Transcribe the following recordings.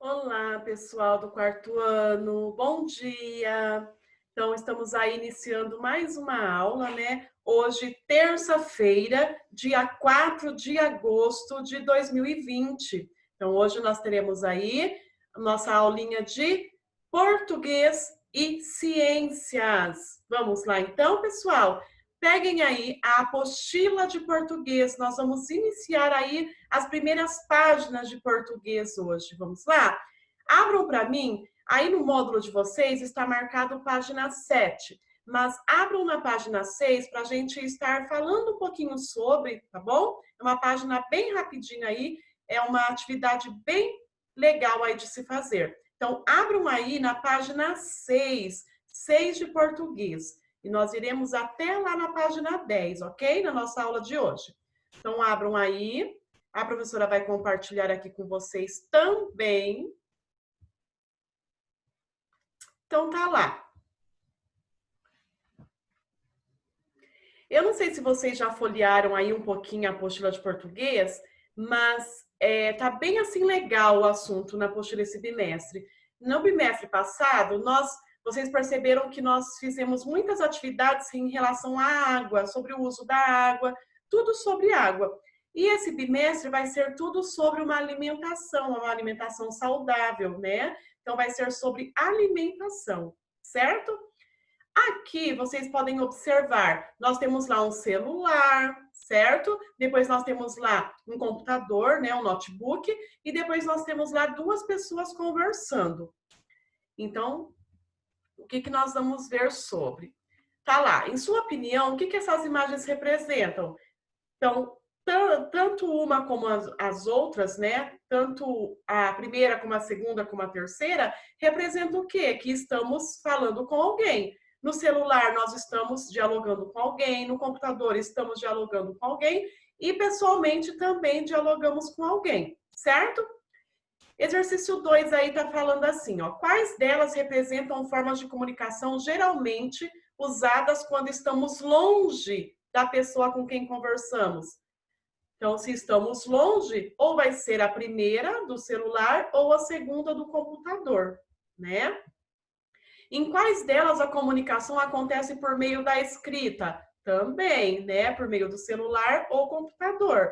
Olá, pessoal do quarto ano, bom dia! Então, estamos aí iniciando mais uma aula, né? Hoje, terça-feira, dia 4 de agosto de 2020. Então, hoje nós teremos aí a nossa aulinha de português e ciências. Vamos lá, então, pessoal? Peguem aí a apostila de português. Nós vamos iniciar aí as primeiras páginas de português hoje. Vamos lá? Abram para mim, aí no módulo de vocês está marcado página 7, mas abram na página 6 para a gente estar falando um pouquinho sobre, tá bom? É uma página bem rapidinha aí, é uma atividade bem legal aí de se fazer. Então, abram aí na página 6, 6 de português. E nós iremos até lá na página 10, ok? Na nossa aula de hoje. Então, abram aí. A professora vai compartilhar aqui com vocês também. Então, tá lá. Eu não sei se vocês já folhearam aí um pouquinho a apostila de português, mas tá bem assim legal o assunto na apostila esse bimestre. No bimestre passado, vocês perceberam que nós fizemos muitas atividades em relação à água, sobre o uso da água, tudo sobre água. E esse bimestre vai ser tudo sobre uma alimentação saudável, né? Então vai ser sobre alimentação, certo? Aqui vocês podem observar, nós temos lá um celular, certo? Depois nós temos lá um computador, né, um notebook, e depois nós temos lá duas pessoas conversando. Então, o que nós vamos ver sobre? Tá lá, em sua opinião, o que essas imagens representam? Então, tanto uma como as outras, né? Tanto a primeira como a segunda como a terceira, representam o quê? Que estamos falando com alguém. No celular, nós estamos dialogando com alguém, no computador, estamos dialogando com alguém, e pessoalmente também dialogamos com alguém, certo? Exercício 2 aí está falando assim, ó. Quais delas representam formas de comunicação geralmente usadas quando estamos longe da pessoa com quem conversamos? Então, se estamos longe, ou vai ser a primeira do celular ou a segunda do computador, né? Em quais delas a comunicação acontece por meio da escrita? Também, né? Por meio do celular ou computador.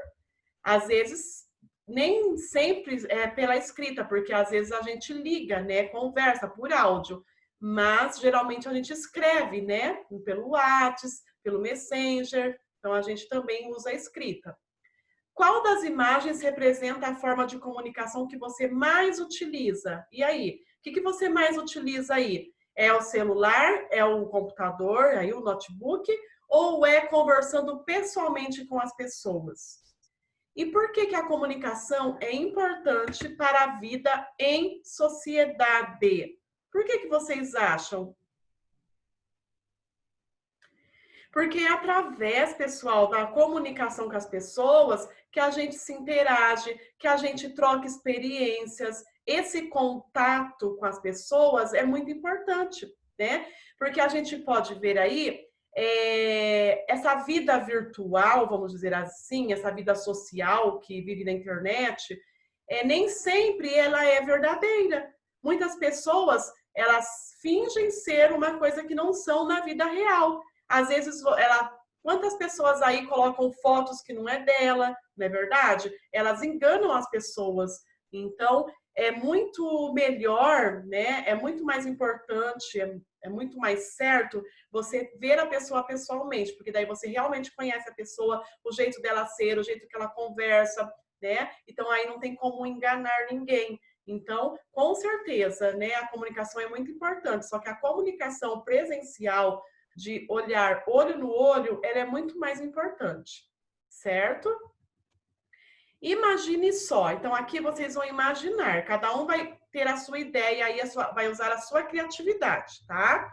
Às vezes, nem sempre é pela escrita, porque às vezes a gente liga, né? Conversa por áudio. Mas geralmente a gente escreve, né? Pelo WhatsApp, pelo Messenger. Então a gente também usa a escrita. Qual das imagens representa a forma de comunicação que você mais utiliza? E aí, o que você mais utiliza aí? É o celular, é o computador, aí o notebook, ou é conversando pessoalmente com as pessoas? E por que a comunicação é importante para a vida em sociedade? Por que vocês acham? Porque é através, pessoal, da comunicação com as pessoas que a gente se interage, que a gente troca experiências. Esse contato com as pessoas é muito importante, né? Porque a gente pode ver aí essa vida virtual, vamos dizer assim, essa vida social que vive na internet, nem sempre ela é verdadeira. Muitas pessoas, elas fingem ser uma coisa que não são na vida real. Às vezes, quantas pessoas aí colocam fotos que não é dela, não é verdade? Elas enganam as pessoas. Então, é muito melhor, né? É muito mais importante, é muito mais certo você ver a pessoa pessoalmente, porque daí você realmente conhece a pessoa, o jeito dela ser, o jeito que ela conversa, né? Então, aí não tem como enganar ninguém. Então, com certeza, né, a comunicação é muito importante, só que a comunicação presencial, de olhar olho no olho, ela é muito mais importante, certo? Imagine só, então aqui vocês vão imaginar, cada um vai ter a sua ideia e vai usar a sua criatividade, tá?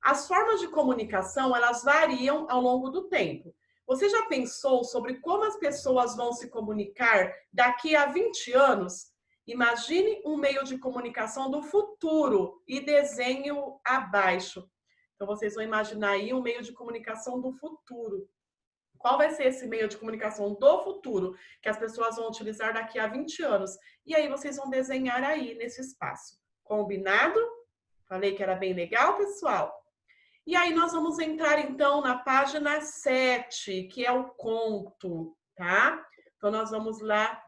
As formas de comunicação, elas variam ao longo do tempo. Você já pensou sobre como as pessoas vão se comunicar daqui a 20 anos? Imagine um meio de comunicação do futuro e desenho abaixo. Então, vocês vão imaginar aí um meio de comunicação do futuro. Qual vai ser esse meio de comunicação do futuro que as pessoas vão utilizar daqui a 20 anos? E aí vocês vão desenhar aí nesse espaço. Combinado? Falei que era bem legal, pessoal? E aí nós vamos entrar então na página 7, que é o conto, tá? Então nós vamos lá.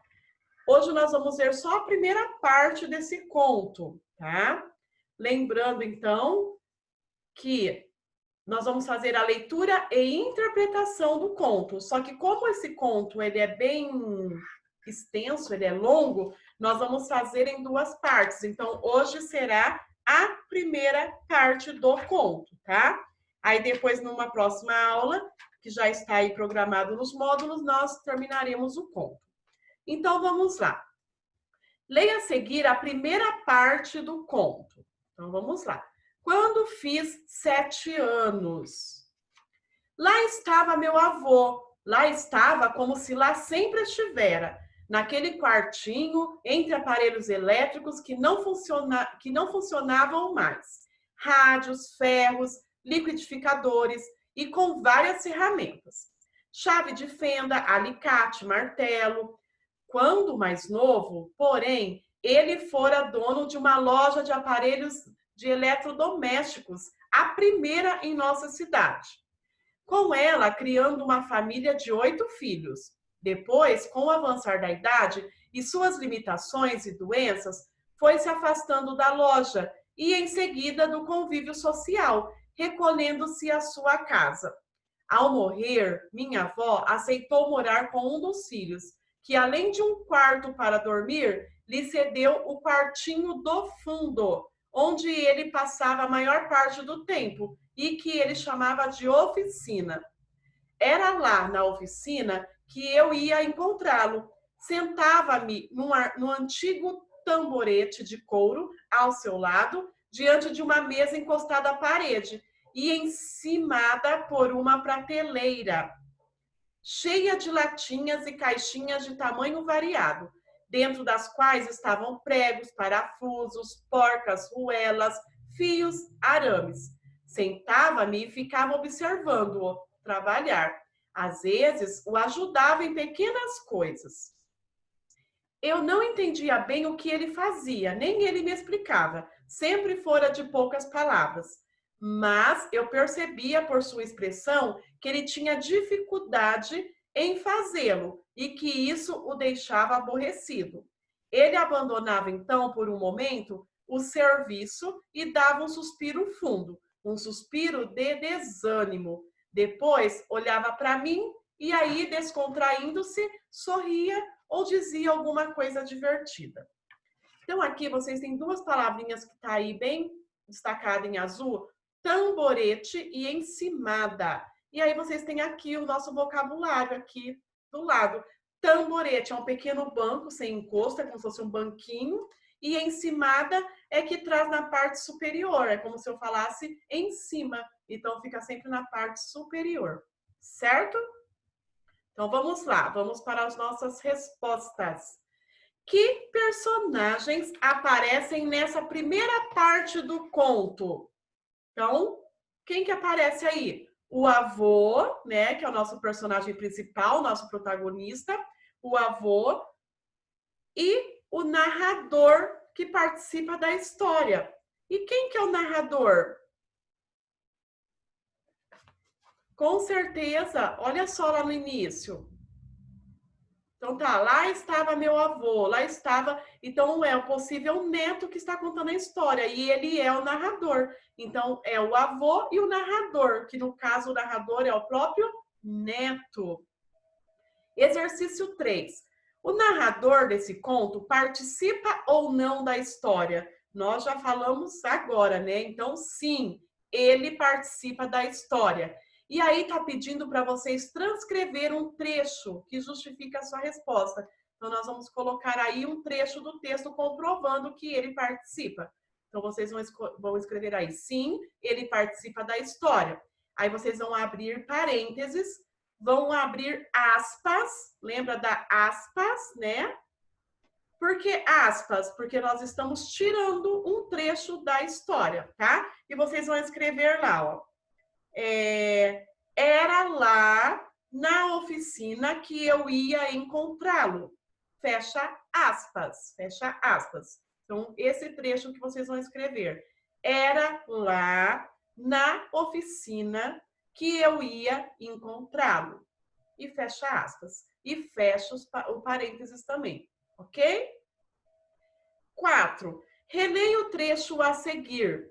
Hoje nós vamos ver só a primeira parte desse conto, tá? Lembrando então que nós vamos fazer a leitura e interpretação do conto. Só que como esse conto ele é bem extenso, ele é longo, nós vamos fazer em duas partes. Então hoje será a primeira parte do conto, tá? Aí depois, numa próxima aula, que já está aí programado nos módulos, nós terminaremos o conto. Então, vamos lá. Leia a seguir a primeira parte do conto. Então, vamos lá. Quando fiz 7 anos, lá estava meu avô. Lá estava como se lá sempre estivera, naquele quartinho entre aparelhos elétricos que não funcionavam mais. Rádios, ferros, liquidificadores e com várias ferramentas. Chave de fenda, alicate, martelo. Quando mais novo, porém, ele fora dono de uma loja de aparelhos de eletrodomésticos, a primeira em nossa cidade. Com ela, criando uma família de 8 filhos. Depois, com o avançar da idade e suas limitações e doenças, foi se afastando da loja e, em seguida, do convívio social, recolhendo-se à sua casa. Ao morrer, minha avó aceitou morar com um dos filhos, que, além de um quarto para dormir, lhe cedeu o quartinho do fundo, onde ele passava a maior parte do tempo e que ele chamava de oficina. Era lá na oficina que eu ia encontrá-lo. Sentava-me no antigo tamborete de couro ao seu lado, diante de uma mesa encostada à parede e encimada por uma prateleira, cheia de latinhas e caixinhas de tamanho variado, dentro das quais estavam pregos, parafusos, porcas, ruelas, fios, arames. Sentava-me e ficava observando-o trabalhar. Às vezes, o ajudava em pequenas coisas. Eu não entendia bem o que ele fazia, nem ele me explicava. Sempre fora de poucas palavras. Mas eu percebia por sua expressão que ele tinha dificuldade em fazê-lo e que isso o deixava aborrecido. Ele abandonava então por um momento o serviço e dava um suspiro fundo, um suspiro de desânimo. Depois olhava para mim e aí, descontraindo-se, sorria ou dizia alguma coisa divertida. Então aqui vocês têm duas palavrinhas que tá aí bem destacada em azul, tamborete e encimada. E aí vocês têm aqui o nosso vocabulário aqui do lado. Tamborete é um pequeno banco sem encosto, é como se fosse um banquinho. E encimada é que traz na parte superior, é como se eu falasse em cima. Então fica sempre na parte superior, certo? Então vamos lá, vamos para as nossas respostas. Que personagens aparecem nessa primeira parte do conto? Então, quem que aparece aí? O avô, né, que é o nosso personagem principal, nosso protagonista, o avô e o narrador que participa da história. E quem que é o narrador? Com certeza, olha só lá no início. Então tá, lá estava meu avô, lá estava... Então é o possível neto que está contando a história e ele é o narrador. Então é o avô e o narrador, que no caso o narrador é o próprio neto. Exercício 3. O narrador desse conto participa ou não da história? Nós já falamos agora, né? Então sim, ele participa da história. E aí tá pedindo para vocês transcrever um trecho que justifica a sua resposta. Então nós vamos colocar aí um trecho do texto comprovando que ele participa. Então vocês vão escrever aí, sim, ele participa da história. Aí vocês vão abrir parênteses, vão abrir aspas, lembra da aspas, né? Por que aspas? Porque nós estamos tirando um trecho da história, tá? E vocês vão escrever lá, ó. Era lá na oficina que eu ia encontrá-lo. Fecha aspas, fecha aspas. Então, esse trecho que vocês vão escrever. Era lá na oficina que eu ia encontrá-lo. E fecha aspas. E fecha o parênteses também, ok? 4. Releia o trecho a seguir.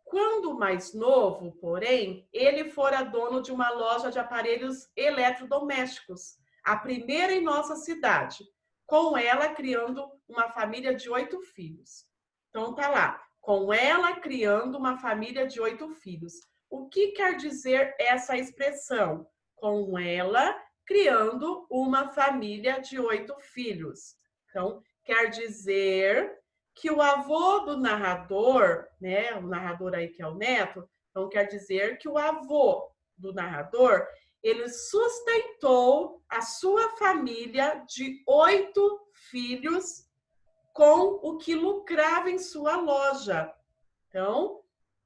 Quando mais novo, porém, ele fora dono de uma loja de aparelhos eletrodomésticos, a primeira em nossa cidade, com ela criando uma família de 8 filhos. Então tá lá, com ela criando uma família de 8 filhos. O que quer dizer essa expressão? Com ela criando uma família de 8 filhos. Então, quer dizer que o avô do narrador, né, o narrador aí que é o neto, então quer dizer que o avô do narrador, ele sustentou a sua família de 8 filhos com o que lucrava em sua loja. Então,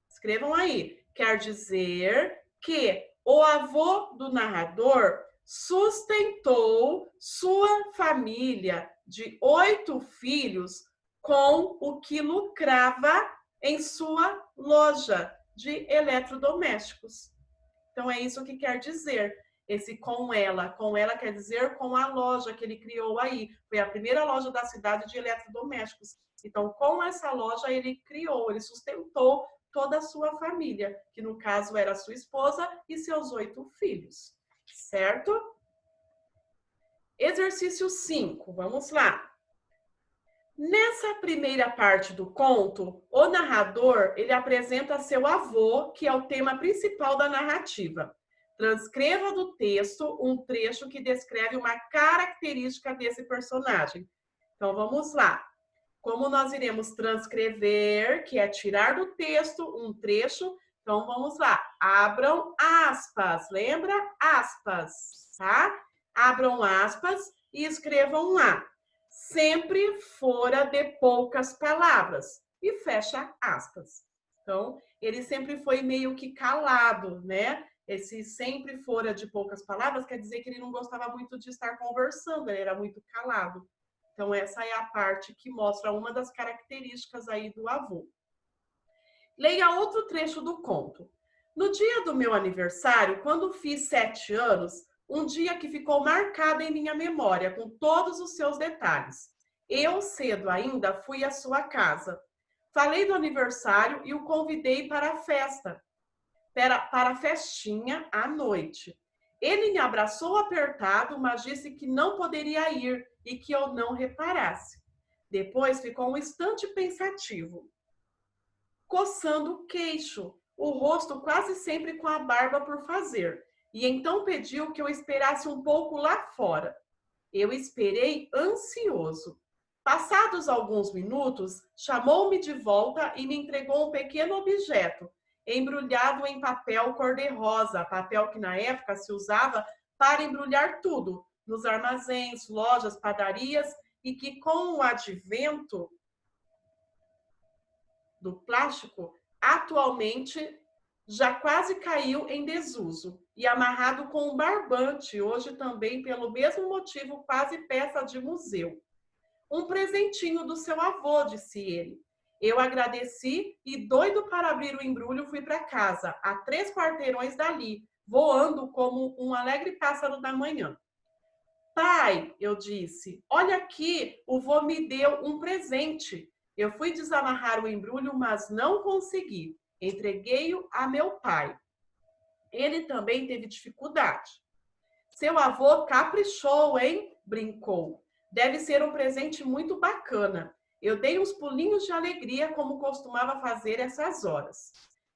escrevam aí. Quer dizer que o avô do narrador sustentou sua família de 8 filhos com o que lucrava em sua loja de eletrodomésticos. Então, é isso que quer dizer. Esse com ela quer dizer com a loja que ele criou aí. Foi a primeira loja da cidade de eletrodomésticos. Então, com essa loja, ele criou, ele sustentou toda a sua família, que no caso era sua esposa e seus 8 filhos. Certo? Exercício 5, vamos lá. Nessa primeira parte do conto, o narrador, ele apresenta seu avô, que é o tema principal da narrativa. Transcreva do texto um trecho que descreve uma característica desse personagem. Então, vamos lá. Como nós iremos transcrever, que é tirar do texto um trecho, então vamos lá. Abram aspas, lembra? Aspas, tá? Abram aspas e escrevam lá. Sempre fora de poucas palavras. E fecha aspas. Então, ele sempre foi meio que calado, né? Esse sempre fora de poucas palavras quer dizer que ele não gostava muito de estar conversando, ele era muito calado. Então, essa é a parte que mostra uma das características aí do avô. Leia outro trecho do conto. No dia do meu aniversário, quando fiz 7 anos, um dia que ficou marcado em minha memória, com todos os seus detalhes. Eu, cedo ainda, fui à sua casa. Falei do aniversário e o convidei para a festa, para a festinha à noite. Ele me abraçou apertado, mas disse que não poderia ir e que eu não reparasse. Depois ficou um instante pensativo, coçando o queixo, o rosto quase sempre com a barba por fazer, e então pediu que eu esperasse um pouco lá fora. Eu esperei ansioso. Passados alguns minutos, chamou-me de volta e me entregou um pequeno objeto, embrulhado em papel cor-de-rosa, papel que na época se usava para embrulhar tudo, nos armazéns, lojas, padarias, e que com o advento do plástico, atualmente já quase caiu em desuso e amarrado com um barbante, hoje também pelo mesmo motivo quase peça de museu. Um presentinho do seu avô, disse ele. Eu agradeci e, doido para abrir o embrulho, fui para casa, a 3 quarteirões dali, voando como um alegre pássaro da manhã. Pai, eu disse, olha aqui, o vô me deu um presente. Eu fui desamarrar o embrulho, mas não consegui. Entreguei-o a meu pai. Ele também teve dificuldade. Seu avô caprichou, hein? Brincou. Deve ser um presente muito bacana. Eu dei uns pulinhos de alegria, como costumava fazer essas horas.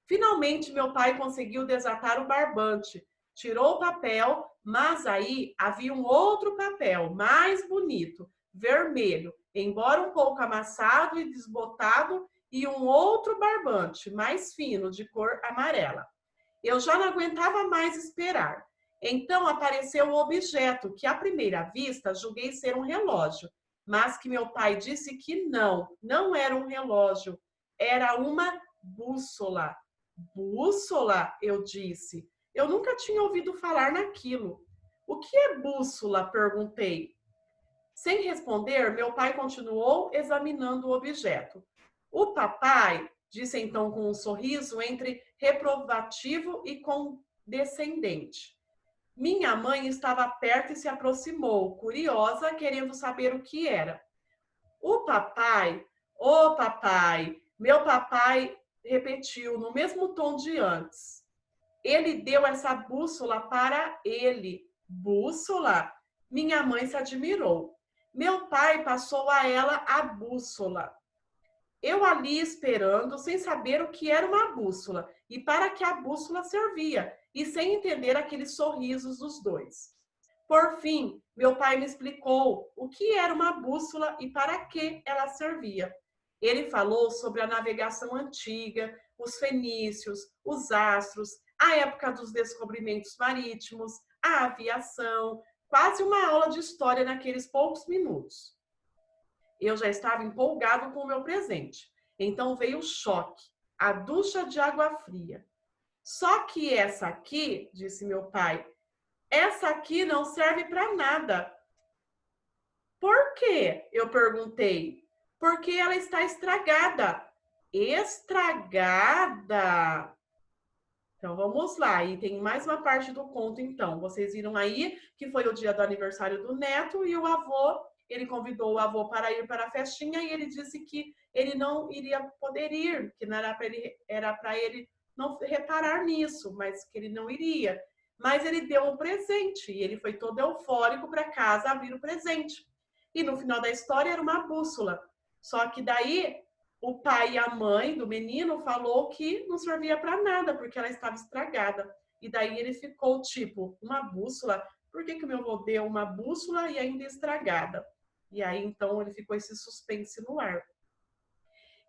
Finalmente, meu pai conseguiu desatar o barbante. Tirou o papel, mas aí havia um outro papel, mais bonito, vermelho, embora um pouco amassado e desbotado, e um outro barbante, mais fino, de cor amarela. Eu já não aguentava mais esperar. Então apareceu o objeto que, à primeira vista, julguei ser um relógio, mas que meu pai disse que não era um relógio, era uma bússola. Bússola, eu disse. Eu nunca tinha ouvido falar naquilo. O que é bússola? Perguntei. Sem responder, meu pai continuou examinando o objeto. O papai, disse então com um sorriso entre reprovativo e condescendente. Minha mãe estava perto e se aproximou, curiosa, querendo saber o que era. O papai, ô papai, meu papai repetiu no mesmo tom de antes. Ele deu essa bússola para ele. Bússola? Minha mãe se admirou. Meu pai passou a ela a bússola. Eu ali esperando, sem saber o que era uma bússola e para que a bússola servia, e sem entender aqueles sorrisos dos dois. Por fim, meu pai me explicou o que era uma bússola e para que ela servia. Ele falou sobre a navegação antiga, os fenícios, os astros, a época dos descobrimentos marítimos, a aviação, quase uma aula de história naqueles poucos minutos. Eu já estava empolgado com o meu presente. Então veio o choque, a ducha de água fria. Só que essa aqui, disse meu pai, essa aqui não serve para nada. Por quê? Eu perguntei. Porque ela está estragada. Estragada? Então vamos lá, e tem mais uma parte do conto então. Vocês viram aí que foi o dia do aniversário do neto e o avô, ele convidou o avô para ir para a festinha e ele disse que ele não iria poder ir, que não era para ele não reparar nisso, mas que ele não iria. Mas ele deu um presente e ele foi todo eufórico para casa abrir o presente. E no final da história era uma bússola. Só que daí o pai e a mãe do menino falou que não servia para nada, porque ela estava estragada. E daí ele ficou tipo, uma bússola? Por que o meu avô deu uma bússola e ainda estragada? E aí, então, ele ficou esse suspense no ar.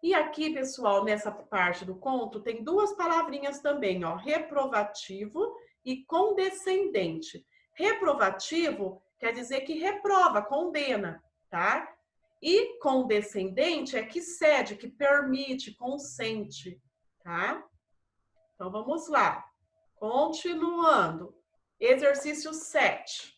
E aqui, pessoal, nessa parte do conto, tem duas palavrinhas também, ó, reprovativo e condescendente. Reprovativo quer dizer que reprova, condena, tá? E condescendente é que cede, que permite, consente, tá? Então, vamos lá. Continuando. Exercício 7.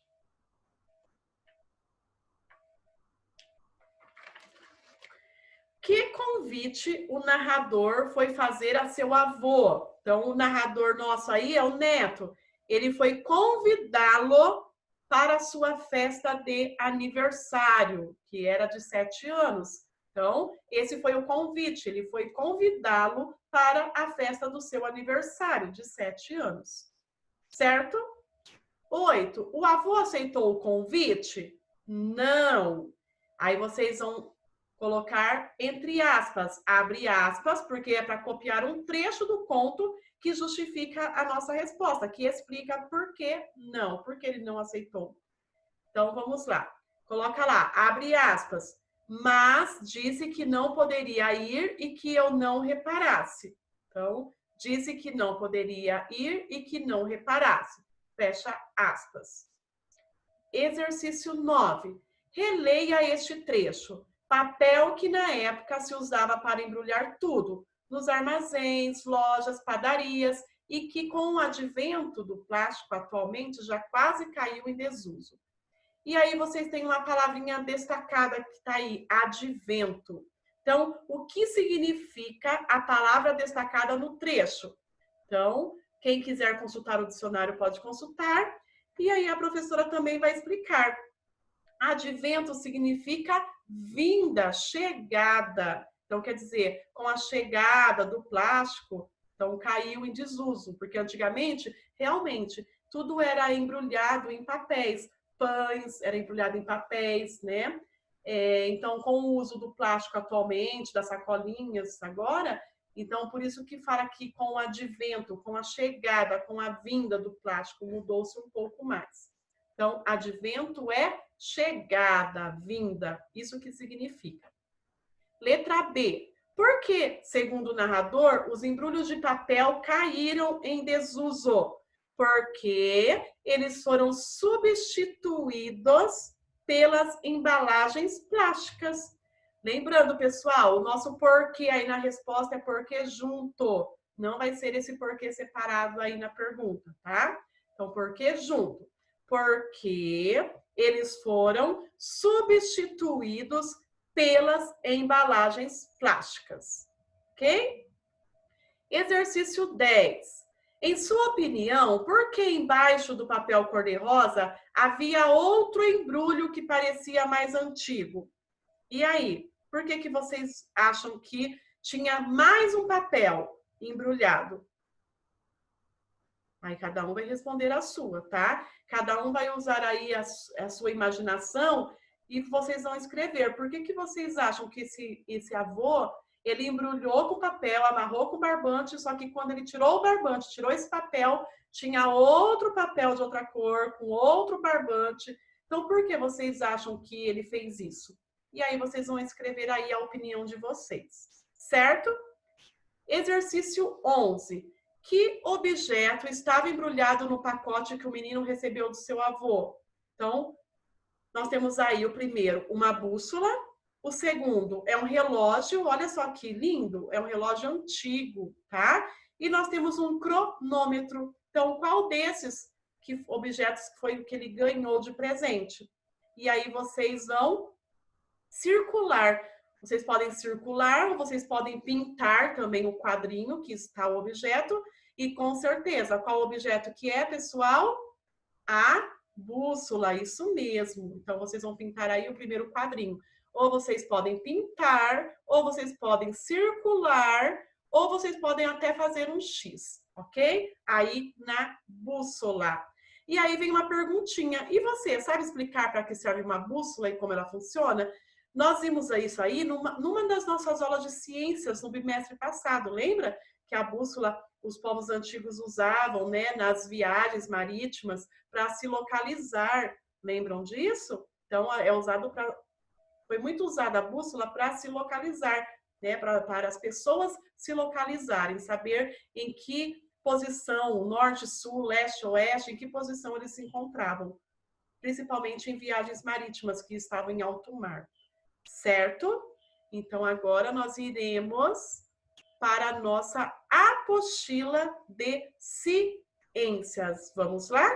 Que convite o narrador foi fazer a seu avô? Então, o narrador nosso aí é o neto. Ele foi convidá-lo para a sua festa de aniversário, que era de 7 anos. Então, esse foi o convite. Ele foi convidá-lo para a festa do seu aniversário de 7 anos. Certo? 8. O avô aceitou o convite? Não. Aí vocês vão colocar entre aspas, abre aspas, porque é para copiar um trecho do conto que justifica a nossa resposta, que explica por que não, por que ele não aceitou. Então, vamos lá. Coloca lá, abre aspas, mas disse que não poderia ir e que eu não reparasse. Então, disse que não poderia ir e que não reparasse. Fecha aspas. Exercício 9. Releia este trecho. Papel que na época se usava para embrulhar tudo, nos armazéns, lojas, padarias, e que com o advento do plástico atualmente já quase caiu em desuso. E aí vocês têm uma palavrinha destacada que está aí, advento. Então, o que significa a palavra destacada no trecho? Então, quem quiser consultar o dicionário pode consultar. E aí a professora também vai explicar. Advento significa vinda, chegada. Então, quer dizer, com a chegada do plástico, então caiu em desuso, porque antigamente, realmente, tudo era embrulhado em papéis. Pães era embrulhado em papéis, né? Então, com o uso do plástico atualmente, das sacolinhas agora, então, por isso que fala que com o advento, com a chegada, com a vinda do plástico, mudou-se um pouco mais. Então, advento é chegada, vinda, isso que significa. Letra B. Por que, segundo o narrador, os embrulhos de papel caíram em desuso? Porque eles foram substituídos pelas embalagens plásticas. Lembrando, pessoal, o nosso porquê aí na resposta é porquê junto. Não vai ser esse porquê separado aí na pergunta, tá? Então, porquê junto. Porque eles foram substituídos pelas embalagens plásticas, ok? Exercício 10. Em sua opinião, por que embaixo do papel cor-de-rosa havia outro embrulho que parecia mais antigo? E aí, por que vocês acham que tinha mais um papel embrulhado? Aí cada um vai responder a sua, tá? Cada um vai usar aí a sua imaginação e vocês vão escrever. Por que vocês acham que esse avô, ele embrulhou com papel, amarrou com barbante, só que quando ele tirou o barbante, tirou esse papel, tinha outro papel de outra cor, com outro barbante. Então, por que vocês acham que ele fez isso? E aí vocês vão escrever aí a opinião de vocês, certo? Exercício 11. Que objeto estava embrulhado no pacote que o menino recebeu do seu avô? Então, nós temos aí o primeiro, uma bússola. O segundo é um relógio, olha só que lindo, é um relógio antigo, tá? E nós temos um cronômetro. Então, qual desses objetos foi o que ele ganhou de presente? E aí vocês vão circular. Vocês podem circular ou vocês podem pintar também o quadrinho que está o objeto. E com certeza, qual objeto que é, pessoal? A bússola, isso mesmo. Então, vocês vão pintar aí o primeiro quadrinho. Ou vocês podem pintar, ou vocês podem circular, ou vocês podem até fazer um X, ok? Aí na bússola. E aí vem uma perguntinha. E você, sabe explicar para que serve uma bússola e como ela funciona? Nós vimos isso aí numa das nossas aulas de ciências no bimestre passado, lembra? Que a bússola os povos antigos usavam, né, nas viagens marítimas para se localizar. Lembram disso? Então, foi muito usada a bússola para se localizar, né, para as pessoas se localizarem, saber em que posição, norte, sul, leste, oeste, em que posição eles se encontravam, principalmente em viagens marítimas que estavam em alto mar. Certo? Então, agora nós iremos para a nossa apostila de ciências. Vamos lá?